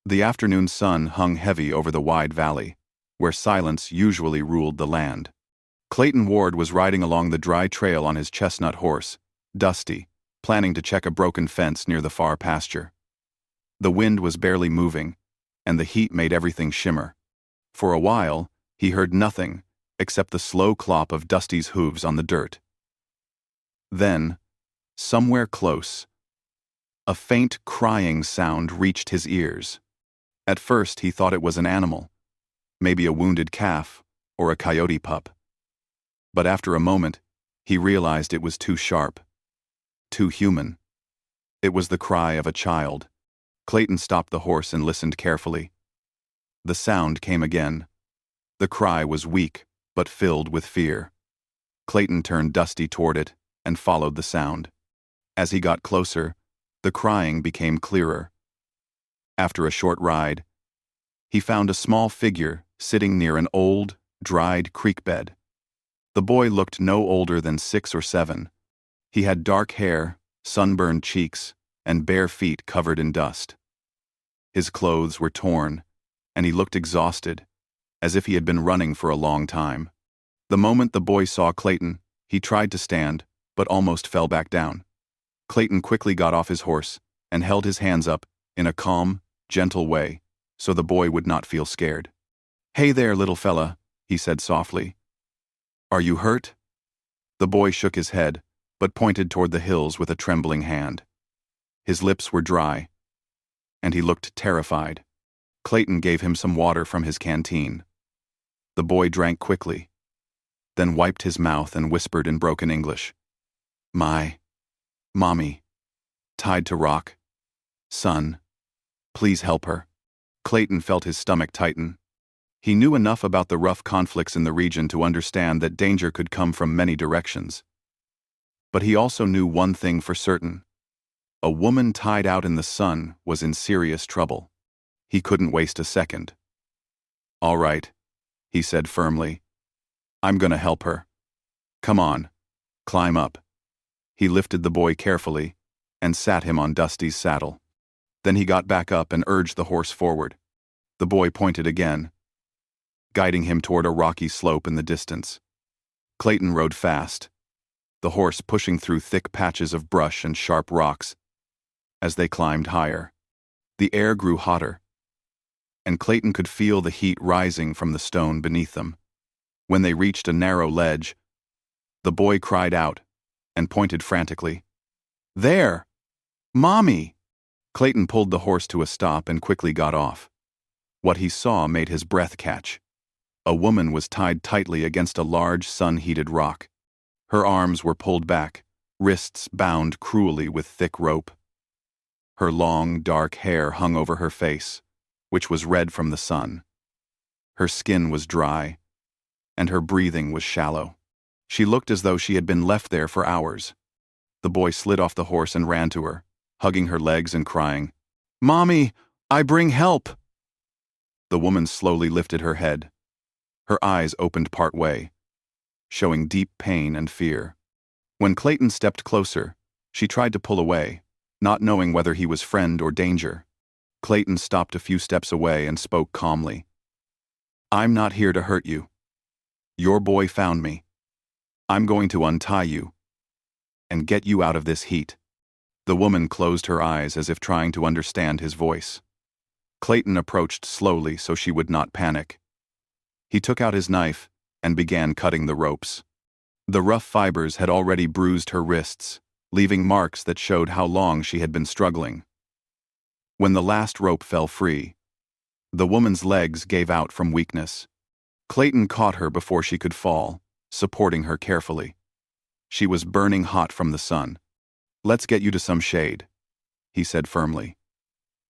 The afternoon sun hung heavy over the wide valley, where silence usually ruled the land. Clayton Ward was riding along the dry trail on his chestnut horse, Dusty, planning to check a broken fence near the far pasture. The wind was barely moving, and the heat made everything shimmer. For a while, he heard nothing except the slow clop of Dusty's hooves on the dirt. Then, somewhere close, a faint crying sound reached his ears. At first he thought it was an animal, maybe a wounded calf or a coyote pup. But after a moment, he realized it was too sharp, too human. It was the cry of a child. Clayton stopped the horse and listened carefully. The sound came again. The cry was weak, but filled with fear. Clayton turned Dusty toward it and followed the sound. As he got closer, the crying became clearer. After a short ride, he found a small figure sitting near an old, dried creek bed. The boy looked no older than 6 or 7. He had dark hair, sunburned cheeks, and bare feet covered in dust. His clothes were torn, and he looked exhausted, as if he had been running for a long time. The moment the boy saw Clayton, he tried to stand, but almost fell back down. Clayton quickly got off his horse and held his hands up in a calm, gentle way, so the boy would not feel scared. "Hey there, little fella," he said softly. "Are you hurt?" The boy shook his head, but pointed toward the hills with a trembling hand. His lips were dry, and he looked terrified. Clayton gave him some water from his canteen. The boy drank quickly, then wiped his mouth and whispered in broken English, "My mommy, tied to rock. Son, please help her." Clayton felt his stomach tighten. He knew enough about the rough conflicts in the region to understand that danger could come from many directions. But he also knew one thing for certain. A woman tied out in the sun was in serious trouble. He couldn't waste a second. "All right," he said firmly. "I'm gonna help her. Come on, climb up." He lifted the boy carefully and sat him on Dusty's saddle. Then he got back up and urged the horse forward. The boy pointed again, guiding him toward a rocky slope in the distance. Clayton rode fast, the horse pushing through thick patches of brush and sharp rocks. As they climbed higher, the air grew hotter, and Clayton could feel the heat rising from the stone beneath them. When they reached a narrow ledge, the boy cried out and pointed frantically. "There! Mommy!" Clayton pulled the horse to a stop and quickly got off. What he saw made his breath catch. A woman was tied tightly against a large sun-heated rock. Her arms were pulled back, wrists bound cruelly with thick rope. Her long, dark hair hung over her face, which was red from the sun. Her skin was dry, and her breathing was shallow. She looked as though she had been left there for hours. The boy slid off the horse and ran to her, hugging her legs and crying, "Mommy, I bring help!" The woman slowly lifted her head. Her eyes opened part way, showing deep pain and fear. When Clayton stepped closer, she tried to pull away, not knowing whether he was friend or danger. Clayton stopped a few steps away and spoke calmly. "I'm not here to hurt you. Your boy found me. I'm going to untie you and get you out of this heat." The woman closed her eyes as if trying to understand his voice. Clayton approached slowly so she would not panic. He took out his knife and began cutting the ropes. The rough fibers had already bruised her wrists, leaving marks that showed how long she had been struggling. When the last rope fell free, the woman's legs gave out from weakness. Clayton caught her before she could fall, supporting her carefully. She was burning hot from the sun. "Let's get you to some shade," he said firmly.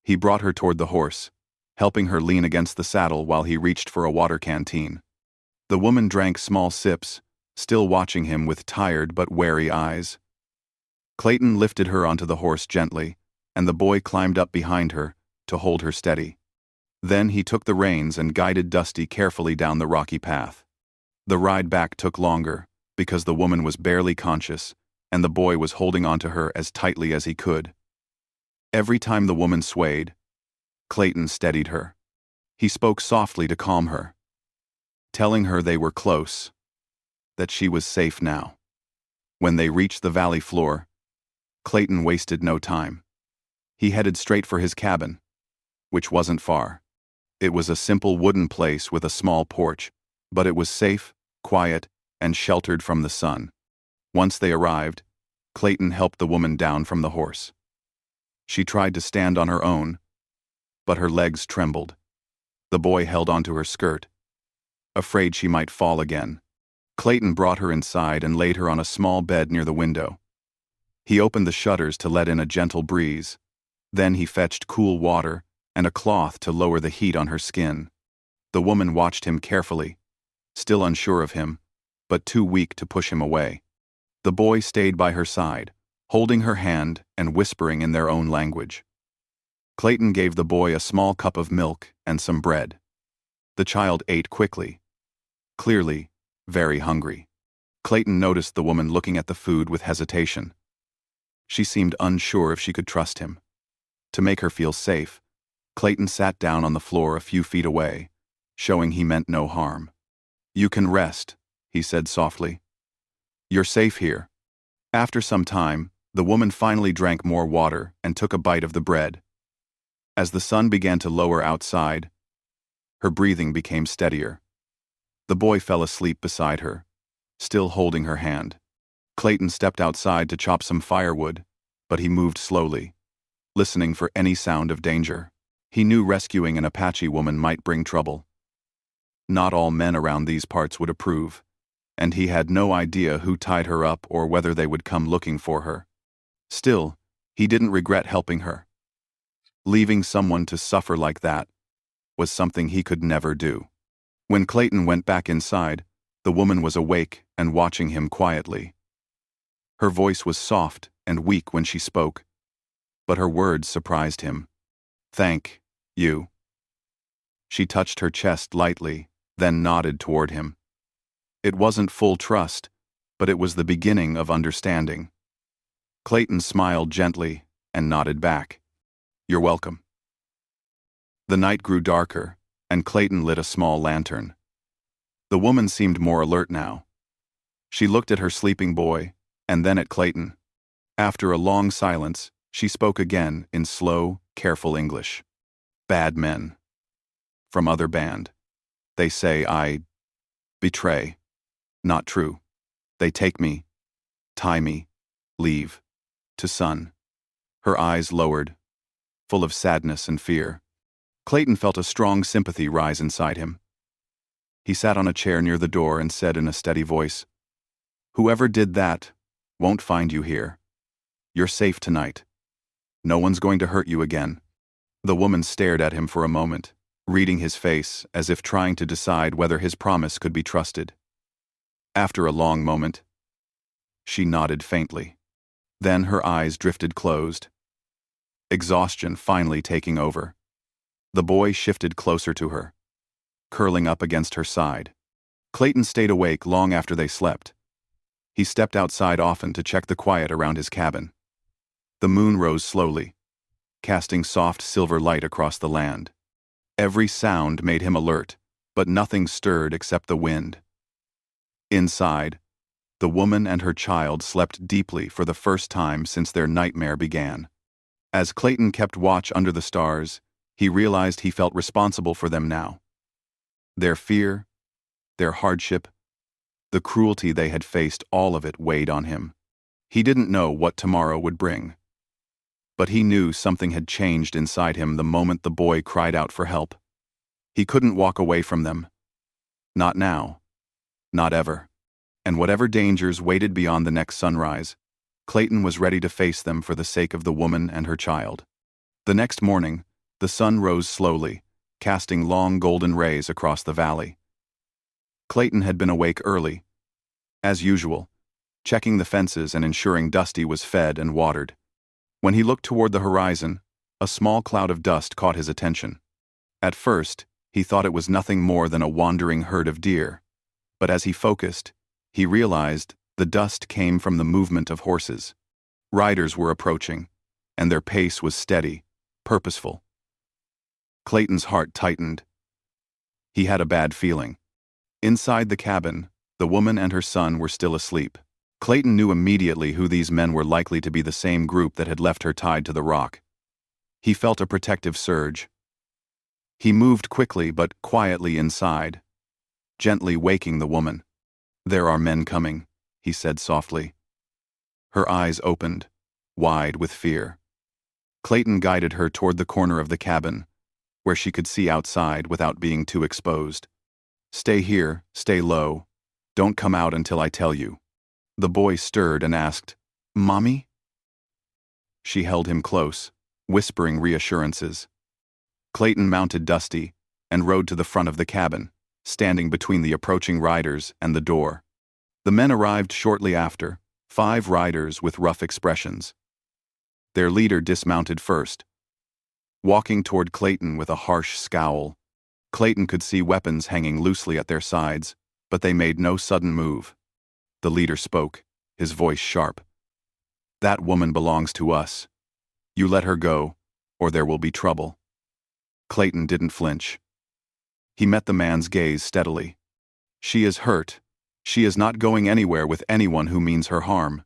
He brought her toward the horse, helping her lean against the saddle while he reached for a water canteen. The woman drank small sips, still watching him with tired but wary eyes. Clayton lifted her onto the horse gently, and the boy climbed up behind her to hold her steady. Then he took the reins and guided Dusty carefully down the rocky path. The ride back took longer, because the woman was barely conscious, and the boy was holding onto her as tightly as he could. Every time the woman swayed, Clayton steadied her. He spoke softly to calm her, telling her they were close, that she was safe now. When they reached the valley floor, Clayton wasted no time. He headed straight for his cabin, which wasn't far. It was a simple wooden place with a small porch, but it was safe, quiet, and sheltered from the sun. Once they arrived, Clayton helped the woman down from the horse. She tried to stand on her own, but her legs trembled. The boy held onto her skirt, afraid she might fall again. Clayton brought her inside and laid her on a small bed near the window. He opened the shutters to let in a gentle breeze. Then he fetched cool water and a cloth to lower the heat on her skin. The woman watched him carefully, still unsure of him, but too weak to push him away. The boy stayed by her side, holding her hand and whispering in their own language. Clayton gave the boy a small cup of milk and some bread. The child ate quickly, clearly very hungry. Clayton noticed the woman looking at the food with hesitation. She seemed unsure if she could trust him. To make her feel safe, Clayton sat down on the floor a few feet away, showing he meant no harm. "You can rest," he said softly. "You're safe here." After some time, the woman finally drank more water and took a bite of the bread. As the sun began to lower outside, her breathing became steadier. The boy fell asleep beside her, still holding her hand. Clayton stepped outside to chop some firewood, but he moved slowly, listening for any sound of danger. He knew rescuing an Apache woman might bring trouble. Not all men around these parts would approve, and he had no idea who tied her up or whether they would come looking for her. Still, he didn't regret helping her. Leaving someone to suffer like that was something he could never do. When Clayton went back inside, the woman was awake and watching him quietly. Her voice was soft and weak when she spoke, but her words surprised him. "Thank you." She touched her chest lightly, then nodded toward him. It wasn't full trust, but it was the beginning of understanding. Clayton smiled gently and nodded back. "You're welcome." The night grew darker, and Clayton lit a small lantern. The woman seemed more alert now. She looked at her sleeping boy, and then at Clayton. After a long silence, she spoke again in slow, careful English. "Bad men. From other band. They say I betray. Not true. They take me, tie me, leave. To sun." Her eyes lowered, full of sadness and fear. Clayton felt a strong sympathy rise inside him. He sat on a chair near the door and said in a steady voice, "Whoever did that won't find you here. You're safe tonight. No one's going to hurt you again." The woman stared at him for a moment, reading his face as if trying to decide whether his promise could be trusted. After a long moment, she nodded faintly. Then her eyes drifted closed, exhaustion finally taking over. The boy shifted closer to her, curling up against her side. Clayton stayed awake long after they slept. He stepped outside often to check the quiet around his cabin. The moon rose slowly, casting soft silver light across the land. Every sound made him alert, but nothing stirred except the wind. Inside, the woman and her child slept deeply for the first time since their nightmare began. As Clayton kept watch under the stars, he realized he felt responsible for them now. Their fear, their hardship, the cruelty they had faced, all of it weighed on him. He didn't know what tomorrow would bring. But he knew something had changed inside him the moment the boy cried out for help. He couldn't walk away from them. Not now. Not ever. And whatever dangers waited beyond the next sunrise, Clayton was ready to face them for the sake of the woman and her child. The next morning, the sun rose slowly, casting long golden rays across the valley. Clayton had been awake early, as usual, checking the fences and ensuring Dusty was fed and watered. When he looked toward the horizon, a small cloud of dust caught his attention. At first, he thought it was nothing more than a wandering herd of deer, but as he focused, he realized the dust came from the movement of horses. Riders were approaching, and their pace was steady, purposeful. Clayton's heart tightened. He had a bad feeling. Inside the cabin, the woman and her son were still asleep. Clayton knew immediately who these men were, likely to be the same group that had left her tied to the rock. He felt a protective surge. He moved quickly but quietly inside, gently waking the woman. "There are men coming," he said softly. Her eyes opened, wide with fear. Clayton guided her toward the corner of the cabin, where she could see outside without being too exposed. "Stay here, stay low. Don't come out until I tell you." The boy stirred and asked, "Mommy?" She held him close, whispering reassurances. Clayton mounted Dusty and rode to the front of the cabin, standing between the approaching riders and the door. The men arrived shortly after, 5 riders with rough expressions. Their leader dismounted first, walking toward Clayton with a harsh scowl. Clayton could see weapons hanging loosely at their sides, but they made no sudden move. The leader spoke, his voice sharp. "That woman belongs to us. You let her go, or there will be trouble." Clayton didn't flinch. He met the man's gaze steadily. "She is hurt. She is not going anywhere with anyone who means her harm."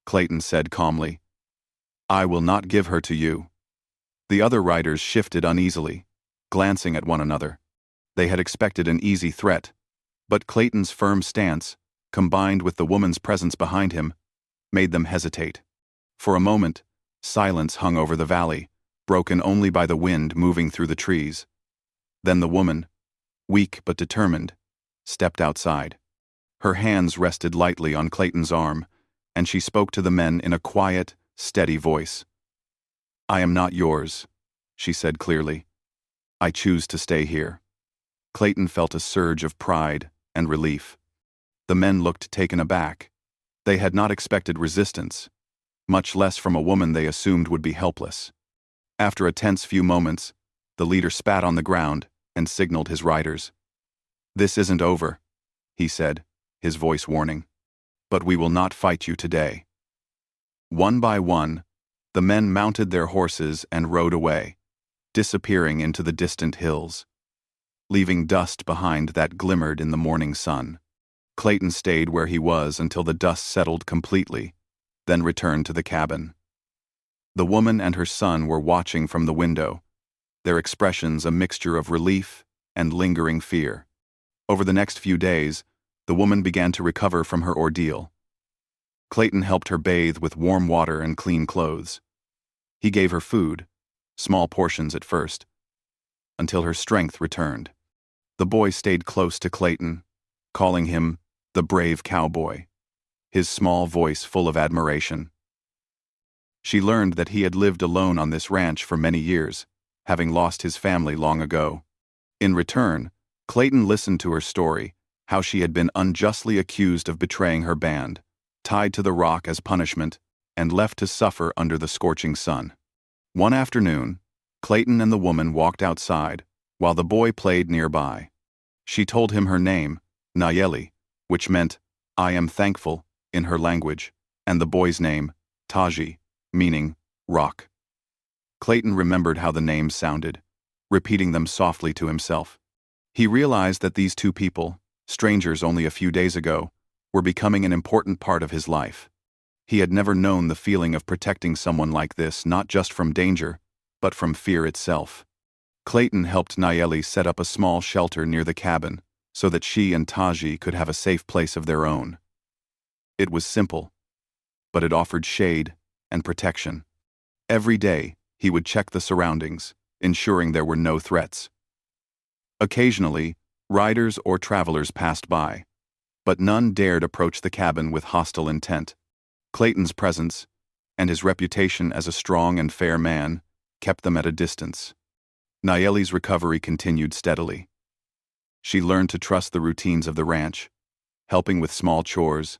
Clayton said calmly, "I will not give her to you." The other riders shifted uneasily, glancing at one another. They had expected an easy threat, but Clayton's firm stance, combined with the woman's presence behind him, made them hesitate. For a moment, silence hung over the valley, broken only by the wind moving through the trees. Then the woman, weak but determined, stepped outside. Her hands rested lightly on Clayton's arm, and she spoke to the men in a quiet, steady voice. "I am not yours," she said clearly. "I choose to stay here." Clayton felt a surge of pride and relief. The men looked taken aback. They had not expected resistance, much less from a woman they assumed would be helpless. After a tense few moments, the leader spat on the ground and signaled his riders. "This isn't over," he said, his voice warning. "But we will not fight you today." One by one, the men mounted their horses and rode away, disappearing into the distant hills, leaving dust behind that glimmered in the morning sun. Clayton stayed where he was until the dust settled completely, then returned to the cabin. The woman and her son were watching from the window, their expressions a mixture of relief and lingering fear. Over the next few days, the woman began to recover from her ordeal. Clayton helped her bathe with warm water and clean clothes. He gave her food, small portions at first, until her strength returned. The boy stayed close to Clayton, calling him the brave cowboy, his small voice full of admiration. She learned that he had lived alone on this ranch for many years, having lost his family long ago. In return, Clayton listened to her story, how she had been unjustly accused of betraying her band, tied to the rock as punishment, and left to suffer under the scorching sun. One afternoon, Clayton and the woman walked outside, while the boy played nearby. She told him her name, Nayeli, which meant, "I am thankful," in her language, and the boy's name, Taji, meaning rock. Clayton remembered how the names sounded, repeating them softly to himself. He realized that these two people, strangers only a few days ago, were becoming an important part of his life. He had never known the feeling of protecting someone like this, not just from danger, but from fear itself. Clayton helped Nayeli set up a small shelter near the cabin, so that she and Taji could have a safe place of their own. It was simple, but it offered shade and protection. Every day, he would check the surroundings, ensuring there were no threats. Occasionally, riders or travelers passed by, but none dared approach the cabin with hostile intent. Clayton's presence, and his reputation as a strong and fair man, kept them at a distance. Nayeli's recovery continued steadily. She learned to trust the routines of the ranch, helping with small chores,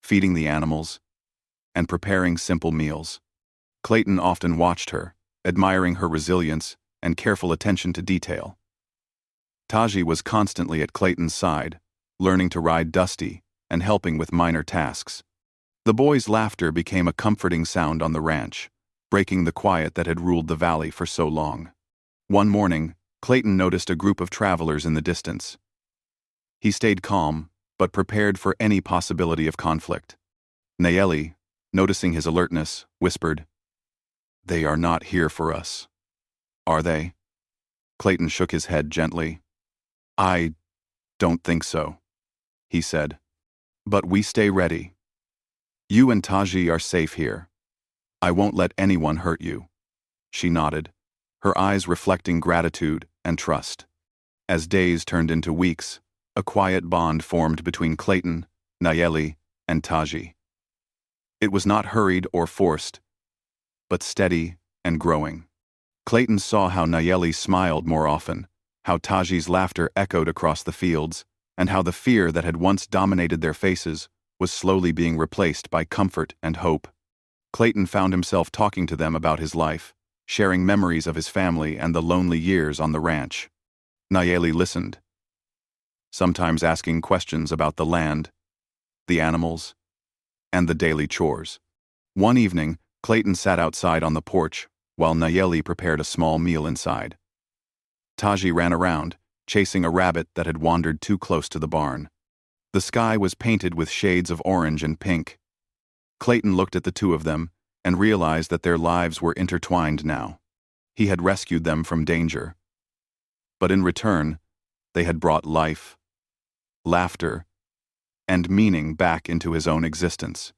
feeding the animals, and preparing simple meals. Clayton often watched her, admiring her resilience and careful attention to detail. Taji was constantly at Clayton's side, learning to ride Dusty and helping with minor tasks. The boy's laughter became a comforting sound on the ranch, breaking the quiet that had ruled the valley for so long. One morning, Clayton noticed a group of travelers in the distance. He stayed calm, but prepared for any possibility of conflict. Nayeli, noticing his alertness, whispered, "They are not here for us. Are they?" Clayton shook his head gently. "I don't think so," he said. "But we stay ready. You and Taji are safe here. I won't let anyone hurt you." She nodded, her eyes reflecting gratitude and trust. As days turned into weeks, a quiet bond formed between Clayton, Nayeli, and Taji. It was not hurried or forced, but steady and growing. Clayton saw how Nayeli smiled more often, how Taji's laughter echoed across the fields, and how the fear that had once dominated their faces was slowly being replaced by comfort and hope. Clayton found himself talking to them about his life, sharing memories of his family and the lonely years on the ranch. Nayeli listened, sometimes asking questions about the land, the animals, and the daily chores. One evening, Clayton sat outside on the porch while Nayeli prepared a small meal inside. Taji ran around, chasing a rabbit that had wandered too close to the barn. The sky was painted with shades of orange and pink. Clayton looked at the two of them and realized that their lives were intertwined now. He had rescued them from danger. But in return, they had brought life, laughter, and meaning back into his own existence.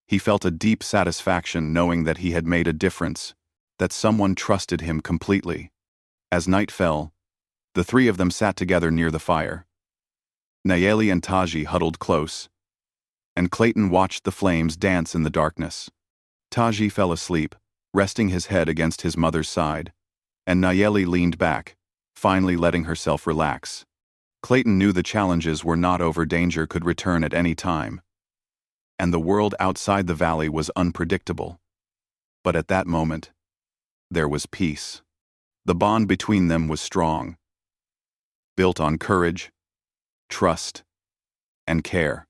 He felt a deep satisfaction knowing that he had made a difference, that someone trusted him completely. As night fell, the three of them sat together near the fire. Nayeli and Taji huddled close, and Clayton watched the flames dance in the darkness. Taji fell asleep, resting his head against his mother's side, and Nayeli leaned back, finally letting herself relax. Clayton knew the challenges were not over, danger could return at any time, and the world outside the valley was unpredictable. But at that moment, there was peace. The bond between them was strong, built on courage, trust, and care.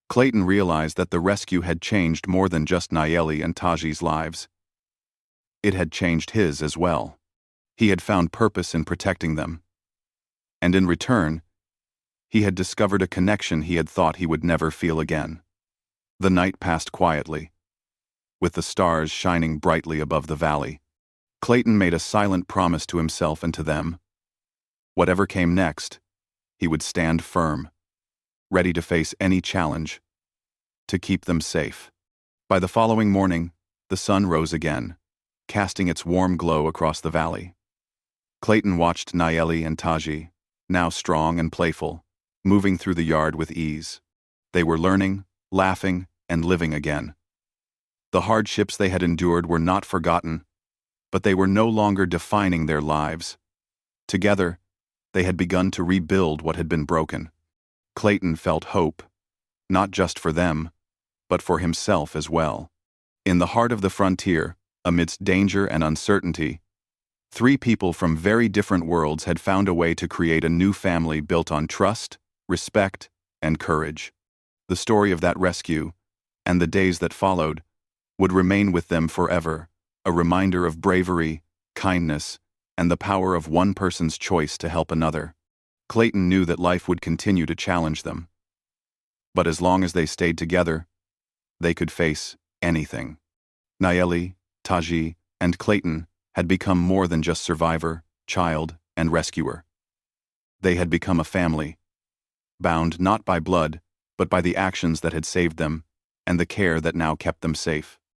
Clayton realized that the rescue had changed more than just Nayeli and Taji's lives. It had changed his as well. He had found purpose in protecting them. And in return, he had discovered a connection he had thought he would never feel again. The night passed quietly, with the stars shining brightly above the valley. Clayton made a silent promise to himself and to them. Whatever came next, he would stand firm, ready to face any challenge, to keep them safe. By the following morning, the sun rose again, casting its warm glow across the valley. Clayton watched Nayeli and Taji, now strong and playful, moving through the yard with ease. They were learning, laughing, and living again. The hardships they had endured were not forgotten, but they were no longer defining their lives. Together, they had begun to rebuild what had been broken. Clayton felt hope, not just for them, but for himself as well. In the heart of the frontier, amidst danger and uncertainty, three people from very different worlds had found a way to create a new family built on trust, respect, and courage. The story of that rescue, and the days that followed, would remain with them forever, a reminder of bravery, kindness, and the power of one person's choice to help another. Clayton knew that life would continue to challenge them. But as long as they stayed together, they could face anything. Nayeli, Taji, and Clayton had become more than just survivor, child, and rescuer. They had become a family, bound not by blood, but by the actions that had saved them, and the care that now kept them safe.